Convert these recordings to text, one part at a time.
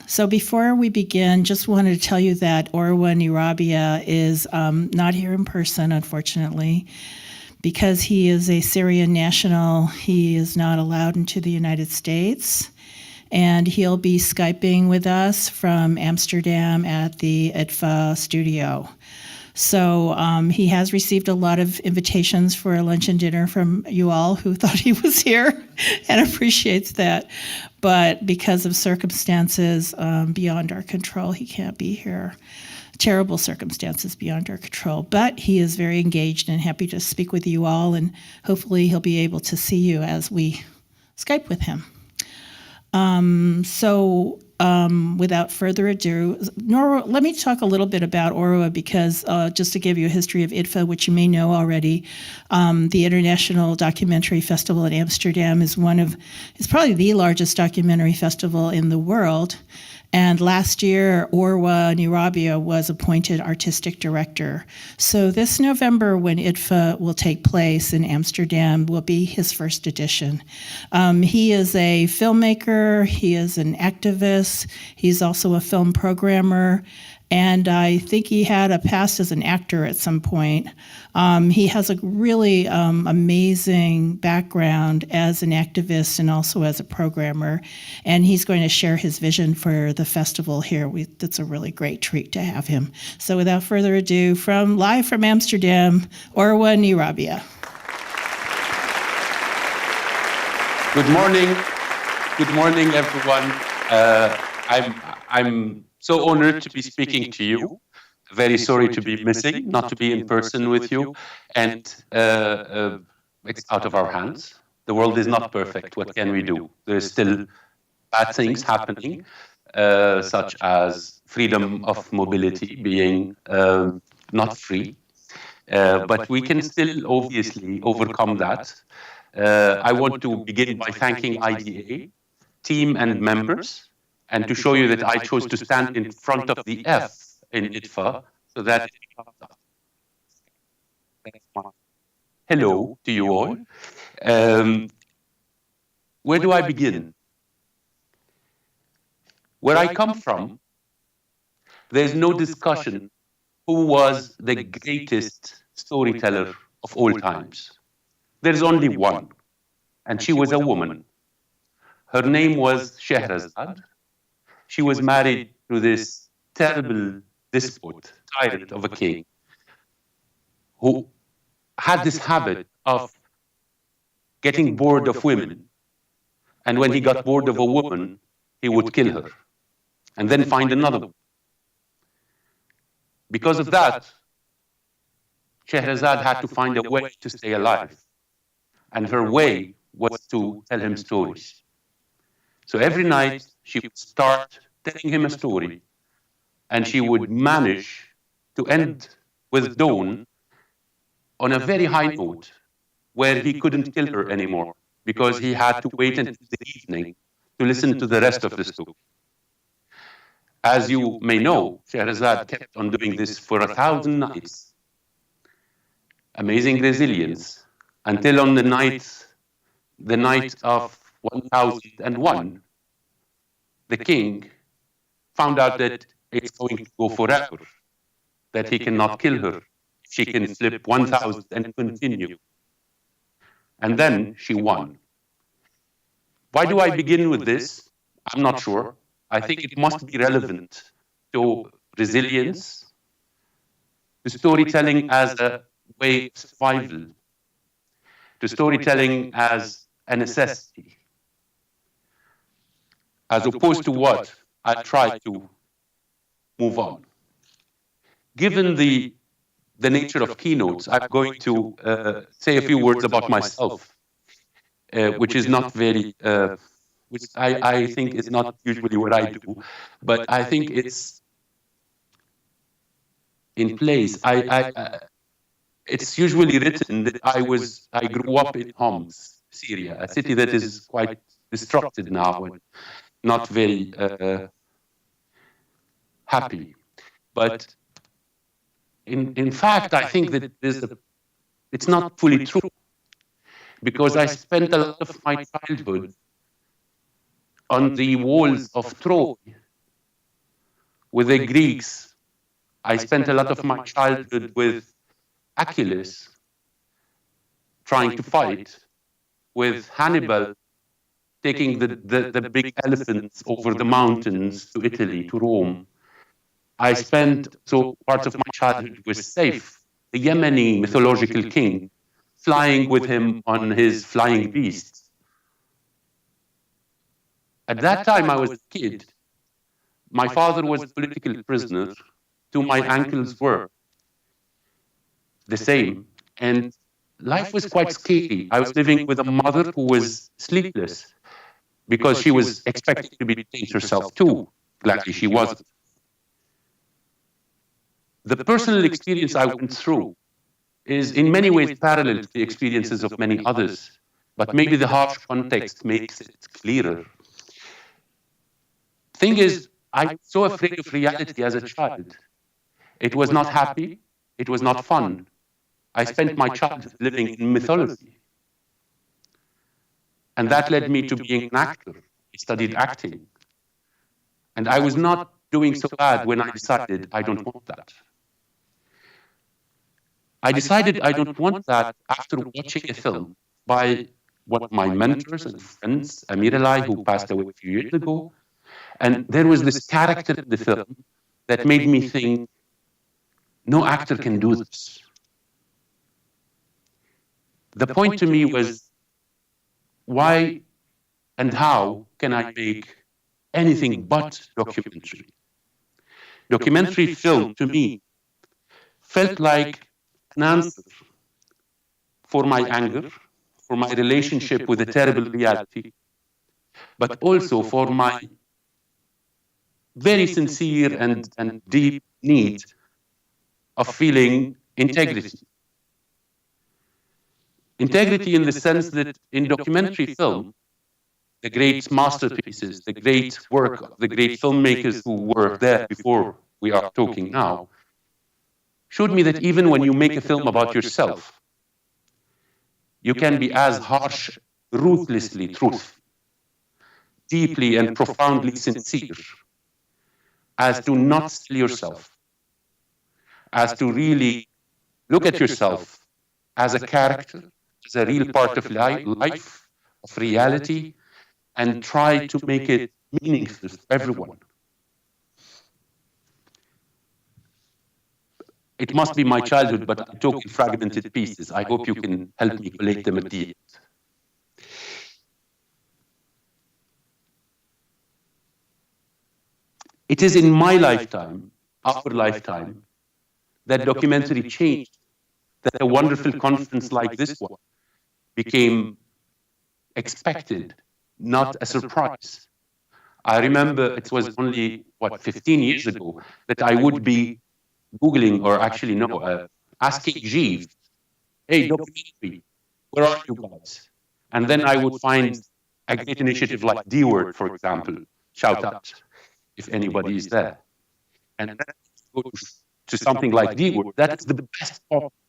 So before we begin, just wanted to tell you that Orwa Nyrabia is not here in person, unfortunately, because he is a Syrian national. He is not allowed into the United States, and he'll be Skyping with us from Amsterdam at the IDFA studio. So he has received a lot of invitations for a lunch and dinner from you all who thought he was here and appreciates that. But because of circumstances beyond our control, he can't be here. Terrible circumstances beyond our control. But he is very engaged and happy to speak with you all, and hopefully he'll be able to see you as we Skype with him. Without further ado, Nora, let me talk a little bit about Orwa, because just to give you a history of IDFA, which you may know already, the International Documentary Festival in Amsterdam is probably the largest documentary festival in the world. And last year, Orwa Nyrabia was appointed artistic director. So this November, when IDFA will take place in Amsterdam, will be his first edition. He is a filmmaker, he is an activist, he's also a film programmer, and I think he had a past as an actor at some point. He has a really amazing background as an activist and also as a programmer, and he's going to share his vision for the festival here. It's a really great treat to have him. So without further ado, live from Amsterdam, Orwa Nyrabia. Good morning, everyone. I'm so honored to be speaking to you. Very sorry to be missing, not to be in person with you. And it's out of our hands. The world is not perfect. What can we do? There's still bad things happening, such as freedom of mobility being not free. But we can still obviously overcome that. I want to begin by thanking IDA, team and members, and to show you that I chose to stand in front of the F in IDFA, so that hello to you all. Where do I begin? Where I come from, there's no discussion who was the greatest storyteller of all times. There's only one, and she was a woman. Her name was Shahrazad. She was married to this terrible despot, tyrant of a king, who had this habit of getting bored of women. And when he got bored of a woman, he would kill her and then find another one. Because of that, Shahrazad had to find a way to stay alive. And her way was to tell him stories. So every night, she would start telling him a story, and she would manage to end with dawn on a very high note, where he couldn't kill her anymore, because he had to wait until the evening to listen to the rest of the story. As you may know, Shahrazad kept on doing this for 1,000 nights. Amazing resilience, until on the night of 1001, the king found out that it's going to go forever, that he cannot kill her. She can slip 1,000 and continue. And then she won. Why do I begin with this? I'm not sure. I think it must be relevant to resilience, to storytelling as a way of survival, to storytelling as a necessity, as opposed to what I try to move on. Given the nature of keynotes, I'm going to say a few words about myself, which is not very, which I think is not usually what I do, but I think it's in place. It's usually written that I grew up in Homs, Syria, a city that is quite destructed now and not very happy. But in fact, I think that it's not fully true, because I spent a lot of my childhood on the walls of Troy with the Greeks. I spent a lot of my childhood with Achilles, trying to fight, with Hannibal, taking the big elephants over the mountains to Italy, to Rome. I spent so part of my childhood with Saif, the Yemeni mythological king, flying with him on his flying beasts. At that time, I was a kid. My father was a political prisoner. Two of my uncles were the same. And life was quite scary. I was living with a mother who was sleepless because she was expected to be detained herself too. Gladly, she wasn't. The personal experience I went through is in many ways parallel to the experiences of many others, but maybe the harsh context makes it clearer. Thing is, I was so afraid of reality as a child. It was not happy, it was not fun. I spent my childhood living in mythology. And that led me to being an actor. I studied acting. And I was not doing so bad when I decided I don't want that. I decided I don't want that after watching a film by one of my mentors and friends, Amir Alai, who passed away a few years ago. And there was this character in the film that made me think, no actor can do this. The point to me was, why and how can I make anything but documentary? Documentary film, to me, felt like an answer for my anger, for my relationship with a terrible reality, but also for my very sincere and deep need of feeling integrity. Integrity in the sense that in documentary film, the great masterpieces, the great work of the great filmmakers who were there before we are talking now, showed me that even when you make a film about yourself, you can be as harsh, ruthlessly truthful, deeply and profoundly sincere, as to not sell yourself, as to really look at yourself as a character, as a real part of life, of reality, and try to make it meaningful for everyone. It must be my childhood, but I talk in fragmented pieces. I hope you can help me collate them at the end. It is in my lifetime, our lifetime, that documentary changed, that a wonderful conference like this one became expected, not a surprise. I remember it was only, 15 years ago, that I would be Googling, or actually no, asking Jeev, hey, documentary, where are you guys? And then I would find a great initiative like D-Word, for example, shout out if anybody is there. And then go to something like D-Word, that's the best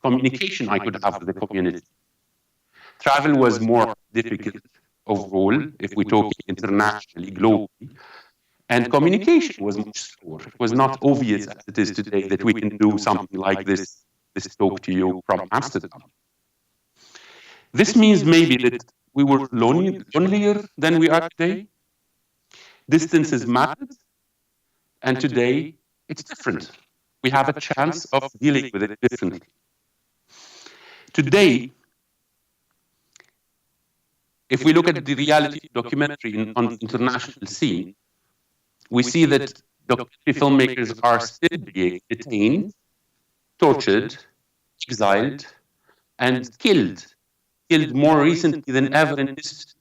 communication I could have with the community. Travel was more difficult overall, if we talk internationally, globally. And communication was much slower. It was not obvious as it is today that we can do something like this talk to you from Amsterdam. This means maybe that we were lonelier than we are today. Distances mattered. And today, it's different. We have a chance of dealing with it differently. Today, if we look at the reality documentary on the international scene, we see that documentary filmmakers are still being detained, tortured, exiled, and killed more recently than ever in history.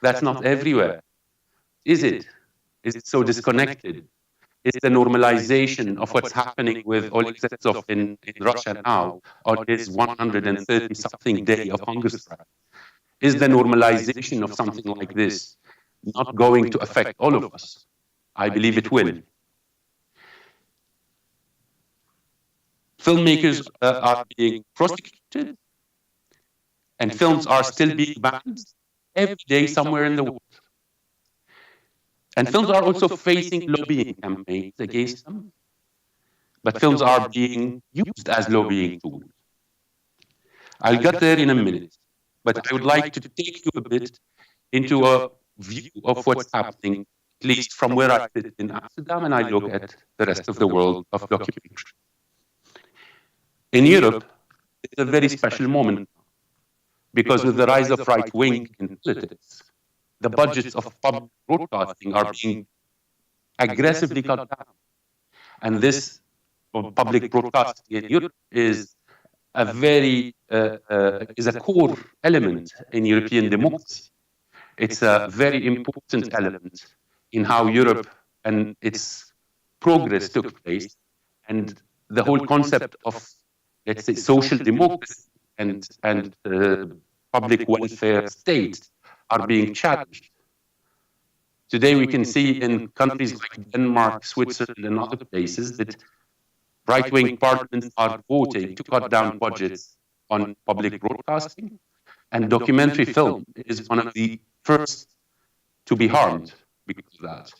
That's not everywhere. Is it? Is it so disconnected? Is the normalization of what's happening with Oleg Sentsov in Russia now, on his 130-something day of hunger strike? Is the normalization of something like this not going to affect all of us? I believe it will. Filmmakers are being prosecuted, and films are still being banned every day somewhere in the world. And films are also facing lobbying campaigns against them, but films are being used as lobbying tools. I'll get there in a minute, but I would like to take you a bit into a view of what's happening, at least from where I sit in Amsterdam, and I look at the rest of the world of documentary. In Europe, it's a very special moment because with the rise of right wing in politics, the budgets of public broadcasting are being aggressively cut down. And this public broadcasting in Europe is a core element in European democracy. It's a very important element in how Europe and its progress took place, and the whole concept of, let's say, social democracy and public welfare state are being challenged. Today, we can see in countries like Denmark, Switzerland, and other places that right-wing parliaments are voting to cut down budgets on public broadcasting, and documentary film is one of the first to be harmed because of that.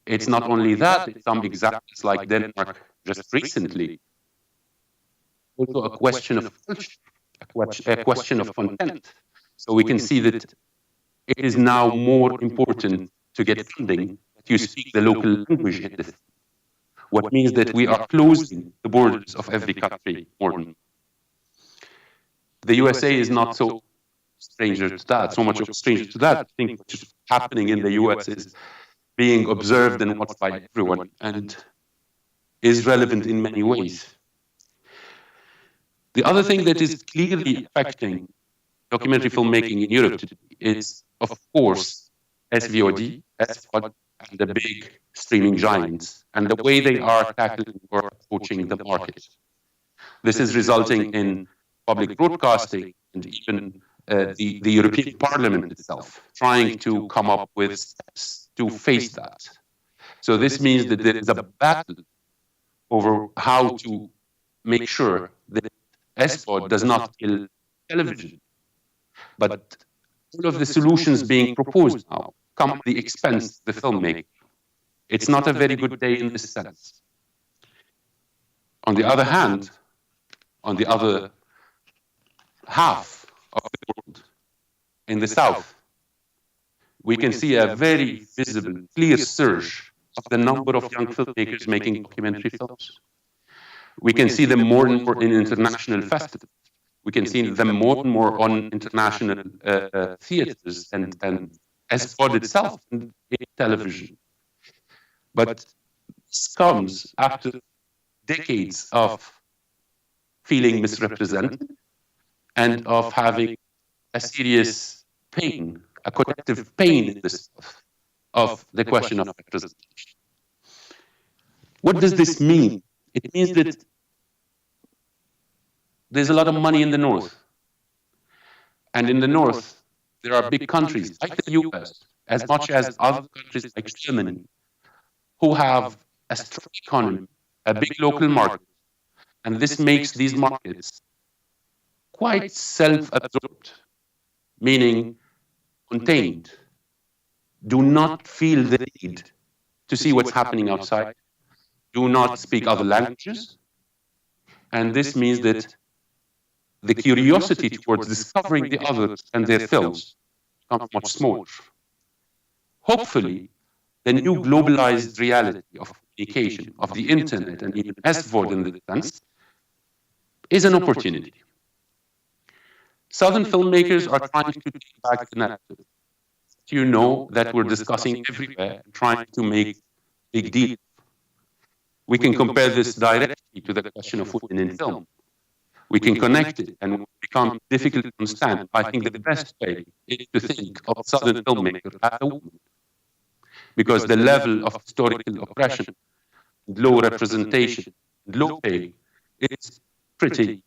It's not only that, it's some examples like Denmark just recently, also a question of culture, a question of content. So we can see that it is now more important to get funding that you speak the local language in this. What means that we are closing the borders of every country more and more. The USA is not so stranger to that, so much of a stranger to that. I think what's happening in the US is being observed and watched by everyone and is relevant in many ways. The other thing that is clearly affecting documentary filmmaking in Europe today is, of course, SVOD, SVOD, and the big streaming giants, and the way they are tackling or approaching the market. This is resulting in public broadcasting and even the European Parliament itself trying to come up with steps to face that. So this means that there is a battle over how to make sure that SVOD does not kill television. But all of the solutions being proposed now come at the expense of the filmmaker. It's not a very good day in this sense. On the other hand, on the other half of the world, in the south, we can see a very visible, clear surge of the number of young filmmakers making documentary films. We can see them more and more in international festivals. We can see them more and more on international theaters and SVOD itself in television. But this comes after decades of feeling misrepresented and of having a serious pain, a collective pain in this of the question of representation. What does this mean? It means that there's a lot of money in the north. And in the north, there are big countries like the US, as much as other countries like Germany, who have a strong economy, a big local market. And this makes these markets quite self-absorbed, meaning contained, do not feel the need to see what's happening outside, do not speak other languages. And this means that the curiosity towards discovering the others and their films becomes much smaller. Hopefully, the new globalized reality of communication, of the internet, and even SVOD in this sense, is an opportunity. Southern filmmakers are trying to take back the narrative. You know that we're discussing everywhere, trying to make big deals. We can compare this directly to the question of women in film. We can connect it, and it becomes difficult to understand. I think the best way is to think of Southern filmmakers as a woman, because the level of historical oppression, low representation, low pay, is pretty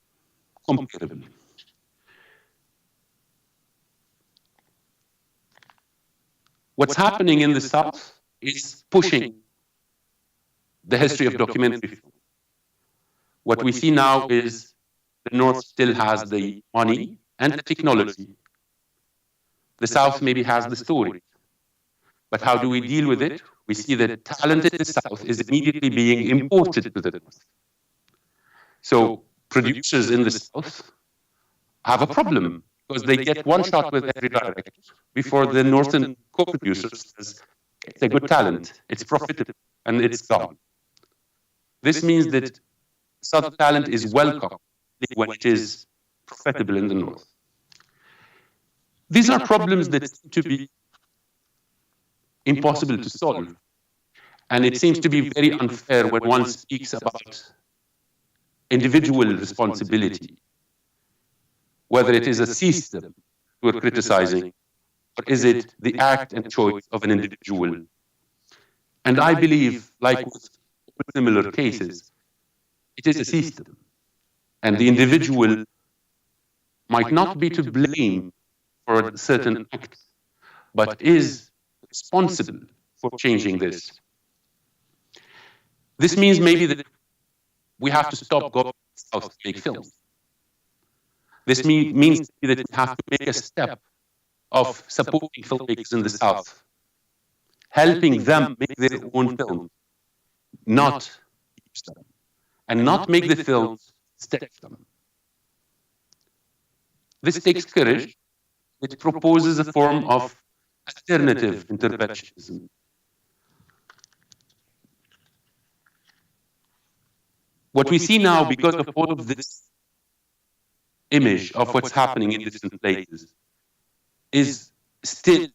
comparable. What's happening in the South is pushing the history of documentary film. What we see now is the North still has the money and the technology. The South maybe has the story. But how do we deal with it? We see that talent in the South is immediately being imported to the North. So producers in the South have a problem because they get one shot with every director before the Northern co-producer says, it's a good talent, it's profitable, and it's gone. This means that Southern talent is welcome when it is profitable in the North. These are problems that seem to be impossible to solve. And it seems to be very unfair when one speaks about individual responsibility, whether it is a system we're criticizing, or is it the act and choice of an individual. And I believe, like with similar cases, it is a system. And the individual might not be to blame for a certain act, but is responsible for changing this. This means maybe that we have to stop going south to make films. This means that we have to make a step of supporting filmmakers in the South, helping them make their own films, not use them, and not make the films instead of them. This takes courage. It proposes a form of alternative interventionism. What we see now, because of all of this image of what's happening in different places, is still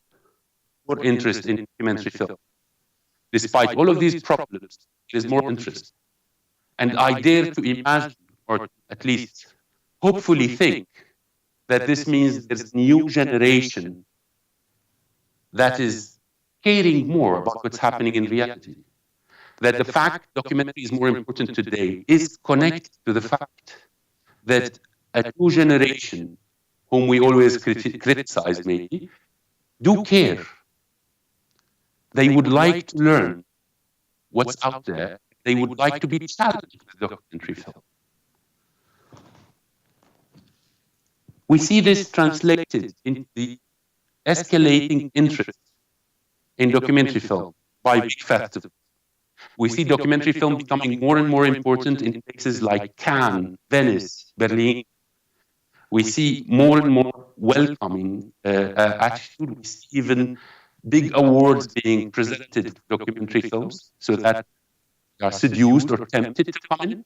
more interest in documentary film. Despite all of these problems, there is more interest. And I dare to imagine, or at least hopefully think, that this means there's a new generation that is caring more about what's happening in reality. That the fact documentary is more important today is connected to the fact that a new generation, whom we always criticize maybe, do care. They would like to learn what's out there. They would like to be challenged with documentary film. We see this translated in the escalating interest in documentary film by big festivals. We see documentary film becoming more and more important in places like Cannes, Venice, Berlin. We see more and more welcoming attitude. We see even big awards being presented to documentary films so that they are seduced or tempted to come in.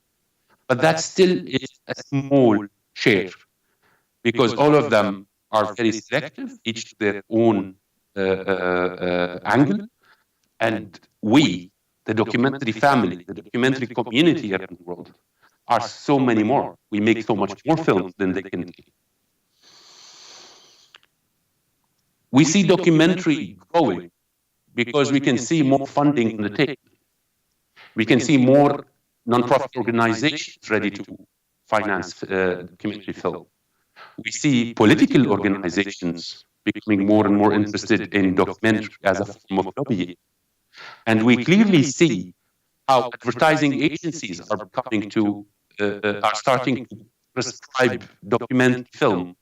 But that still is a small share, because all of them are very selective, each to their own angle. And we, the documentary family, the documentary community around the world, are so many more. We make so much more films than they can make. We see documentary growing because we can see more funding on the table. We can see more non-profit organizations ready to finance documentary film. We see political organizations becoming more and more interested in documentary as a form of lobbying. And we clearly see how advertising agencies are coming to, are starting to prescribe documentary film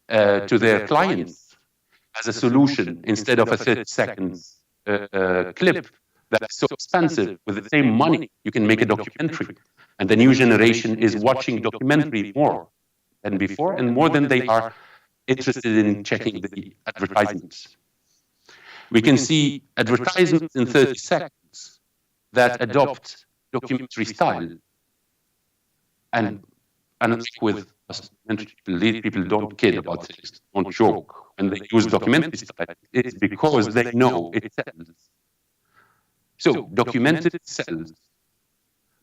to their clients as a solution instead of a 30-second clip that's so expensive. With the same money, you can make a documentary. And the new generation is watching documentary more than before, and more than they are interested in checking the advertisements. We can see advertisements in 30 seconds that adopt documentary style. And like with documentary people don't care about things, don't joke. When they use documentary style, it's because they know it sells. So documentary sells,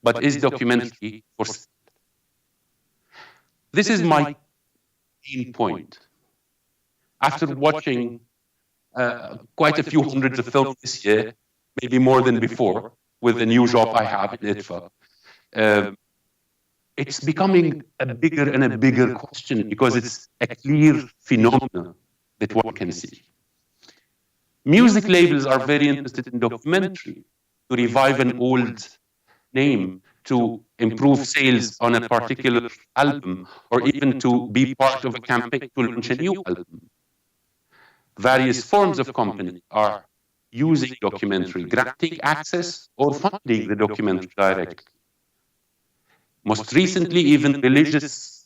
but is documentary for sale? This is my main point. After watching quite a few hundreds of films this year, maybe more than before, with the new job I have at IDFA, it's becoming a bigger and a bigger question because it's a clear phenomenon that one can see. Music labels are very interested in documentary to revive an old name, to improve sales on a particular album, or even to be part of a campaign to launch a new album. Various forms of company are using documentary, granting access or funding the documentary directly. Most recently, even religious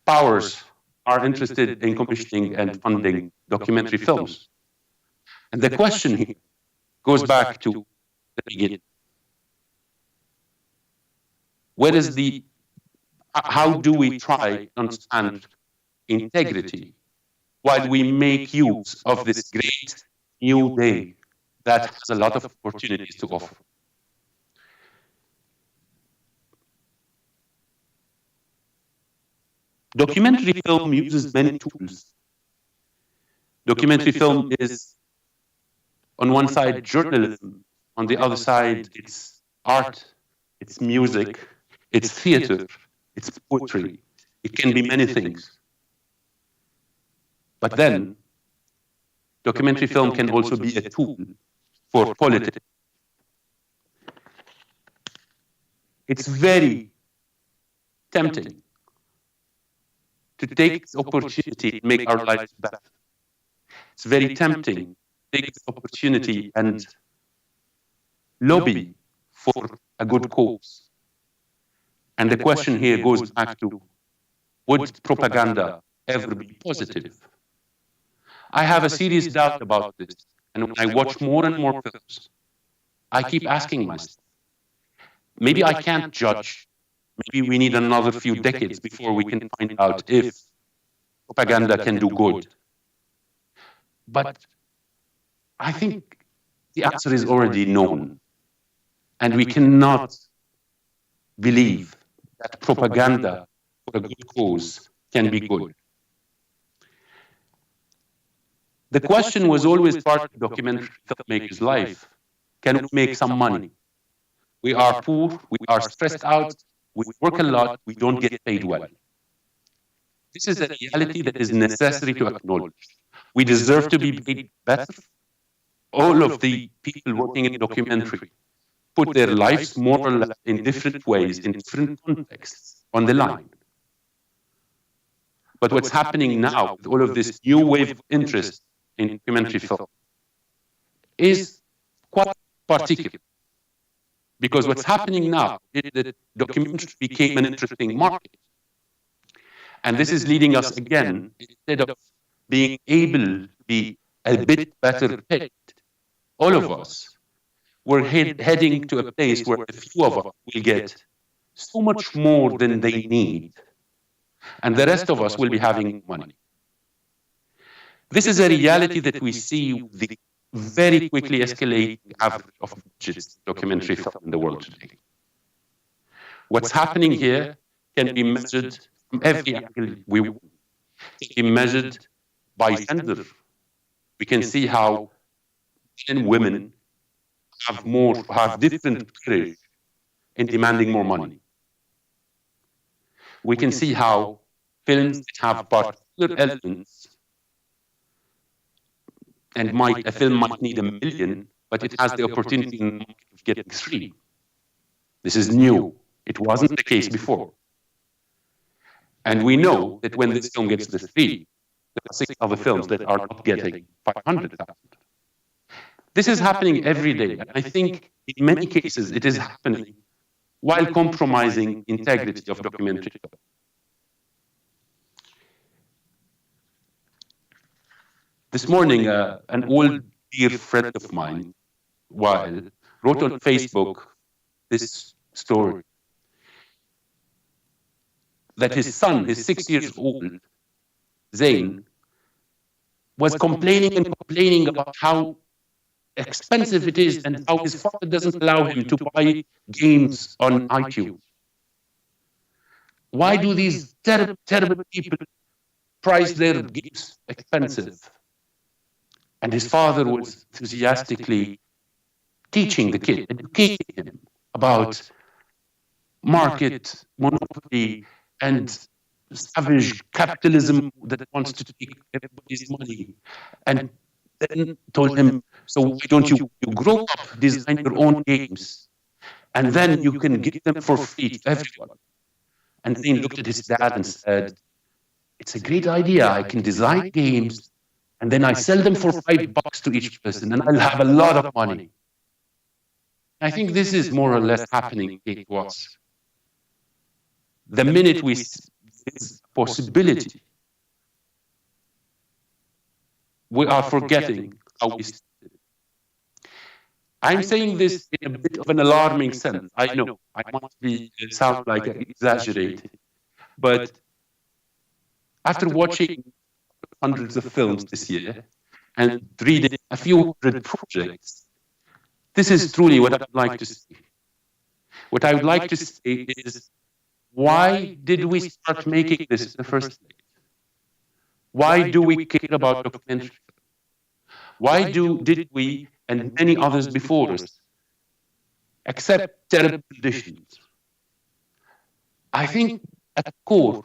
powers are interested in commissioning and funding documentary films. And the question here goes back to the beginning. Where is how do we try to understand integrity while we make use of this great new day that has a lot of opportunities to offer? Documentary film uses many tools. Documentary film is, on one side, journalism. On the other side, it's art, it's music, it's theater, it's poetry. It can be many things. But then, documentary film can also be a tool for politics. It's very tempting to take this opportunity to make our lives better. It's very tempting to take this opportunity and lobby for a good cause. And the question here goes back to, would propaganda ever be positive? I have a serious doubt about this. And when I watch more and more films, I keep asking myself, maybe I can't judge. Maybe we need another few decades before we can find out if propaganda can do good. But I think the answer is already known. And we cannot believe that propaganda for a good cause can be good. The question was always part of documentary filmmakers' life. Can we make some money? We are poor, we are stressed out, we work a lot, we don't get paid well. This is a reality that is necessary to acknowledge. We deserve to be paid better. All of the people working in documentary put their lives more or less in different ways, in different contexts, on the line. But what's happening now, with all of this new wave of interest in documentary film, is quite particular. Because what's happening now is that documentary became an interesting market. And this is leading us again, instead of being able to be a bit better paid, all of us, we're heading to a place where a few of us will get so much more than they need. And the rest of us will be having money. This is a reality that we see with the very quickly escalating average of budgets documentary film in the world today. What's happening here can be measured from every angle we want. It can be measured by gender. We can see how men and women have different courage in demanding more money. We can see how films that have particular elements, and a film might need 1 million, but it has the opportunity in the market of getting 3. This is new. It wasn't the case before. And we know that when this film gets the 3, there are 6 other films that are not getting 500,000. This is happening every day. And I think in many cases it is happening while compromising integrity of documentary film. This morning, an old dear friend of mine, wrote on Facebook this story. That his son, his 6 years old, Zain, was complaining about how expensive it is and how his father doesn't allow him to buy games on iTunes. Why do these terrible, terrible people price their games expensive? And his father was enthusiastically teaching the kid, educating him about market monopoly and savage capitalism that wants to take everybody's money. And then told him, so why don't you grow up, design your own games, and then you can give them for free to everyone. And then he looked at his dad and said, it's a great idea. I can design games and then I sell them for $5 to each person, and I'll have a lot of money. I think this is more or less happening to us. The minute we see this possibility, we are forgetting how we started. I'm saying this in a bit of an alarming sense. I know I must sound like exaggerated, but after watching hundreds of films this year and reading a few hundred projects, this is truly what I would like to see. What I would like to say is, why did we start making this in the first place? Why do we care about documentary? Why did we, and many others before us, accept terrible conditions? I think at the core,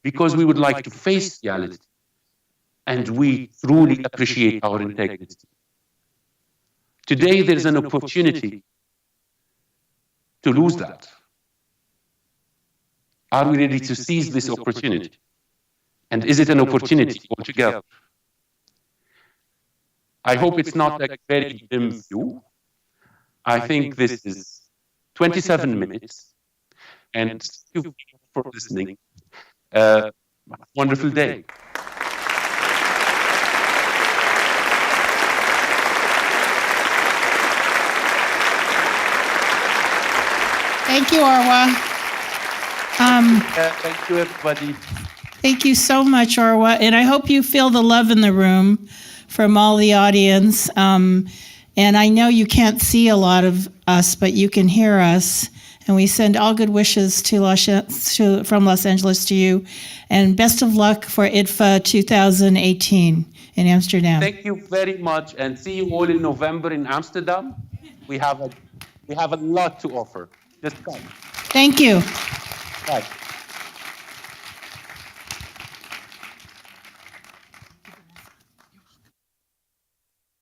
because we would like to face reality, and we truly appreciate our integrity. Today, there's an opportunity to lose that. Are we ready to seize this opportunity? And is it an opportunity altogether? I hope it's not a very dim view. I think this is 27 minutes. And thank you for listening. Wonderful day. Thank you, Orwa. Thank you, everybody. Thank you so much, Orwa. And I hope you feel the love in the room from all the audience. And I know you can't see a lot of us, but you can hear us. And we send all good wishes from Los Angeles to you. And best of luck for IDFA 2018 in Amsterdam. Thank you very much. And see you all in November in Amsterdam. We have a lot to offer. Just come. Thank you. Bye.